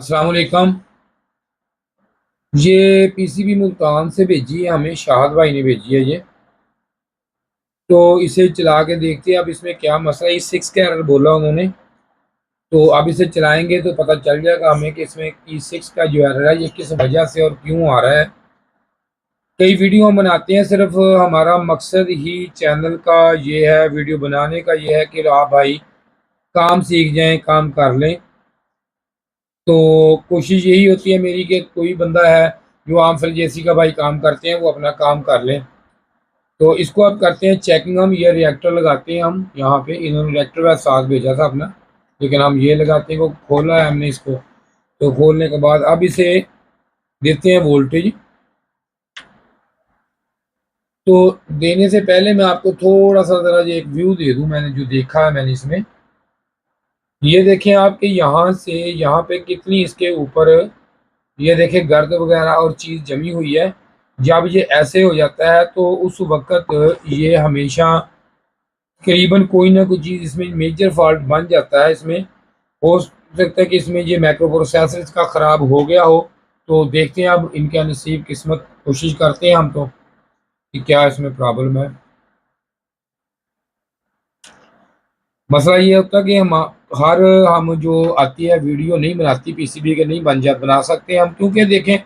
अस्सलाम वालेकुम। ये पीसीबी मुल्तान से भेजी है, हमें शाहद भाई ने भेजी है ये। तो इसे चला के देखते हैं अब इसमें क्या मसला है। सिक्स का एरर बोला उन्होंने, तो अब इसे चलाएंगे तो पता चल जाएगा हमें कि इसमें ई सिक्स का जो एरर है ये किस वजह से और क्यों आ रहा है। कई वीडियो हम बनाते हैं, सिर्फ हमारा मकसद ही चैनल का ये है, वीडियो बनाने का ये है कि आप भाई काम सीख जाएं, काम कर लें। तो कोशिश यही होती है मेरी कि कोई बंदा है जो आम फ्रेंचाइजी का भाई काम करते हैं वो अपना काम कर लें। तो इसको अब करते हैं चेकिंग। हम ये रिएक्टर लगाते हैं, हम यहाँ पे इन्होंने रिएक्टर का साथ भेजा था अपना, लेकिन हम ये लगाते हैं। वो खोला है हमने इसको, तो खोलने के बाद अब इसे देते हैं वोल्टेज। तो देने से पहले मैं आपको थोड़ा सा ज़रा ये एक व्यू दे दूँ, मैंने जो देखा है मैंने इसमें। ये देखें आपके यहाँ से यहाँ पे कितनी इसके ऊपर, ये देखें गर्द वगैरह और चीज़ जमी हुई है। जब ये ऐसे हो जाता है तो उस वक्त ये हमेशा करीबन कोई ना कोई चीज़ इसमें मेजर फॉल्ट बन जाता है। इसमें हो सकता है कि इसमें ये माइक्रो प्रोसेसर इसका ख़राब हो गया हो। तो देखते हैं अब इनका नसीब किस्मत, कोशिश करते हैं हम तो कि क्या इसमें प्रॉब्लम है। मसला ये होता है कि हर हम जो आती है वीडियो नहीं बनाती पीसीबी के, नहीं बना सकते हम, क्योंकि देखें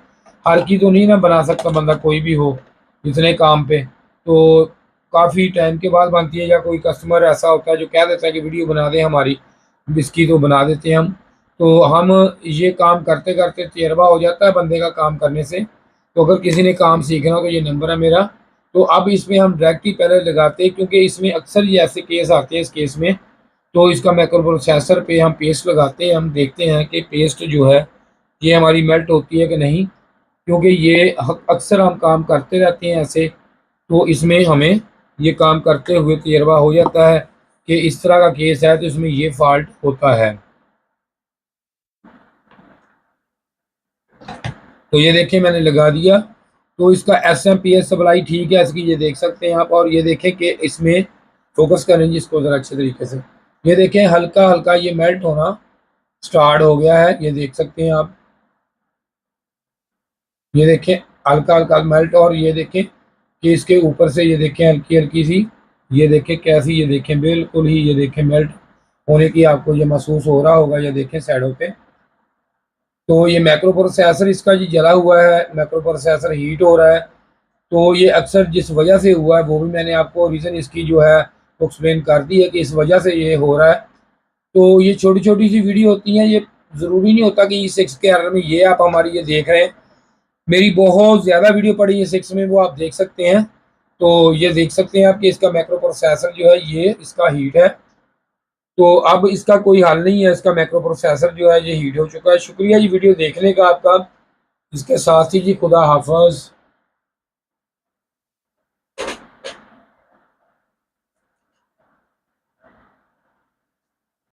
हर की तो नहीं ना बना सकता बंदा, कोई भी हो इतने काम पे। तो काफ़ी टाइम के बाद बनती है, या कोई कस्टमर ऐसा होता है जो कह देता है कि वीडियो बना दें हमारी, इसकी तो बना देते हैं हम। तो हम ये काम करते करते तजर्बा हो जाता है बंदे का काम करने से। तो अगर किसी ने काम सीखना हो तो ये नंबर है मेरा। तो अब इसमें हम डायरेक्ट ही पहले लगाते हैं, क्योंकि इसमें अक्सर ये ऐसे केस आते हैं। इस केस में तो इसका माइक्रो प्रोसेसर पे हम पेस्ट लगाते हैं, हम देखते हैं कि पेस्ट जो है ये हमारी मेल्ट होती है कि नहीं, क्योंकि ये अक्सर हम काम करते रहते हैं ऐसे। तो इसमें हमें ये काम करते हुए तजर्बा हो जाता है कि इस तरह का केस है तो इसमें ये फॉल्ट होता है। तो ये देखिए मैंने लगा दिया, तो इसका एसएमपीएस सप्लाई ठीक है इसकी, ये देख सकते हैं आप। और ये देखें कि इसमें फोकस करेंगे इसको ज़रा अच्छे तरीके से। ये देखें हल्का हल्का ये मेल्ट होना स्टार्ट हो गया है, ये देख सकते हैं आप। ये देखें हल्का हल्का मेल्ट, और ये देखें कि इसके ऊपर से ये देखें हल्की हल्की सी, ये देखें कैसी, ये देखें बिल्कुल ही, ये देखें मेल्ट होने की आपको ये महसूस हो रहा होगा। ये देखें साइडों पे। तो ये माइक्रो प्रोसेसर इसका जी जला हुआ है, माइक्रो प्रोसेसर हीट हो रहा है। तो ये अक्सर जिस वजह से हुआ है वो भी मैंने आपको रीज़न इसकी जो है वो एक्सप्लेन कर दी है कि इस वजह से ये हो रहा है। तो ये छोटी छोटी सी वीडियो होती हैं, ये ज़रूरी नहीं होता कि सिक्स के एरर में ये आप हमारी ये देख रहे हैं। मेरी बहुत ज़्यादा वीडियो पड़ी है सिक्स में, वो आप देख सकते हैं। तो ये देख सकते हैं आप कि इसका माइक्रो प्रोसेसर जो है ये इसका हीट है। तो अब इसका कोई हल नहीं है, इसका माइक्रो प्रोसेसर जो है ये हीट हो चुका है। शुक्रिया जी वीडियो देखने का आपका। इसके साथ ही जी खुदा हाफिज़।